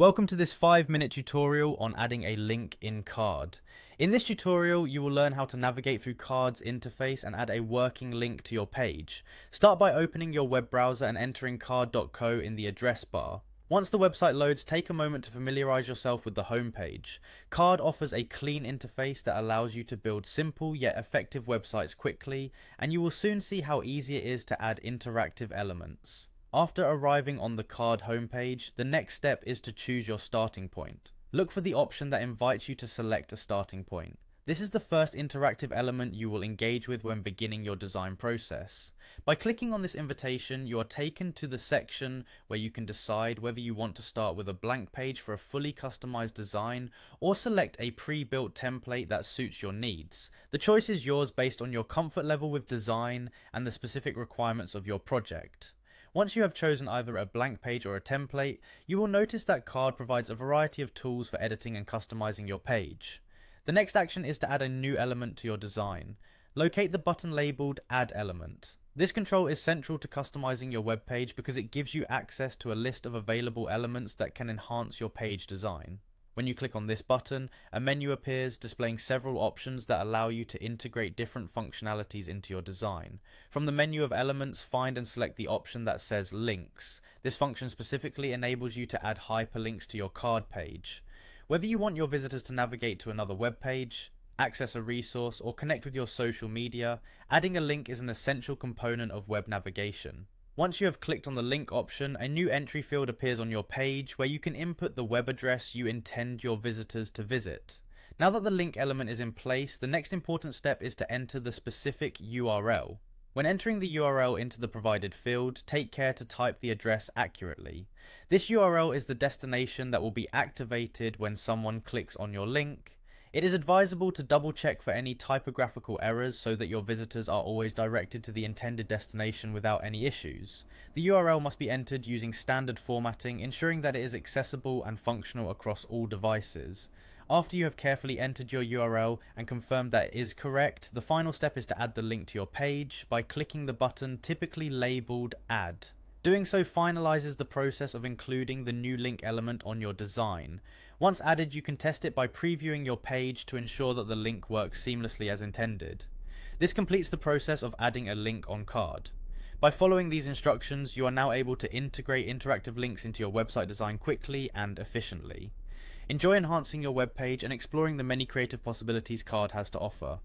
Welcome to this 5-minute tutorial on adding a link in Carrd. In this tutorial, you will learn how to navigate through Carrd's interface and add a working link to your page. Start by opening your web browser and entering carrd.co in the address bar. Once the website loads, take a moment to familiarize yourself with the home page. Carrd offers a clean interface that allows you to build simple yet effective websites quickly, and you will soon see how easy it is to add interactive elements. After arriving on the Carrd homepage, the next step is to choose your starting point. Look for the option that invites you to select a starting point. This is the first interactive element you will engage with when beginning your design process. By clicking on this invitation, you are taken to the section where you can decide whether you want to start with a blank page for a fully customized design or select a pre-built template that suits your needs. The choice is yours based on your comfort level with design and the specific requirements of your project. Once you have chosen either a blank page or a template, you will notice that Carrd provides a variety of tools for editing and customizing your page. The next action is to add a new element to your design. Locate the button labeled Add Element. This control is central to customizing your web page because it gives you access to a list of available elements that can enhance your page design. When you click on this button, a menu appears displaying several options that allow you to integrate different functionalities into your design. From the menu of elements, find and select the option that says Links. This function specifically enables you to add hyperlinks to your Carrd page. Whether you want your visitors to navigate to another web page, access a resource, or connect with your social media, adding a link is an essential component of web navigation. Once you have clicked on the link option, a new entry field appears on your page where you can input the web address you intend your visitors to visit. Now that the link element is in place, the next important step is to enter the specific URL. When entering the URL into the provided field, take care to type the address accurately. This URL is the destination that will be activated when someone clicks on your link. It is advisable to double check for any typographical errors so that your visitors are always directed to the intended destination without any issues. The URL must be entered using standard formatting, ensuring that it is accessible and functional across all devices. After you have carefully entered your URL and confirmed that it is correct, the final step is to add the link to your page by clicking the button typically labeled Add. Doing so finalizes the process of including the new link element on your design. Once added, you can test it by previewing your page to ensure that the link works seamlessly as intended. This completes the process of adding a link on Carrd. By following these instructions, you are now able to integrate interactive links into your website design quickly and efficiently. Enjoy enhancing your web page and exploring the many creative possibilities Carrd has to offer.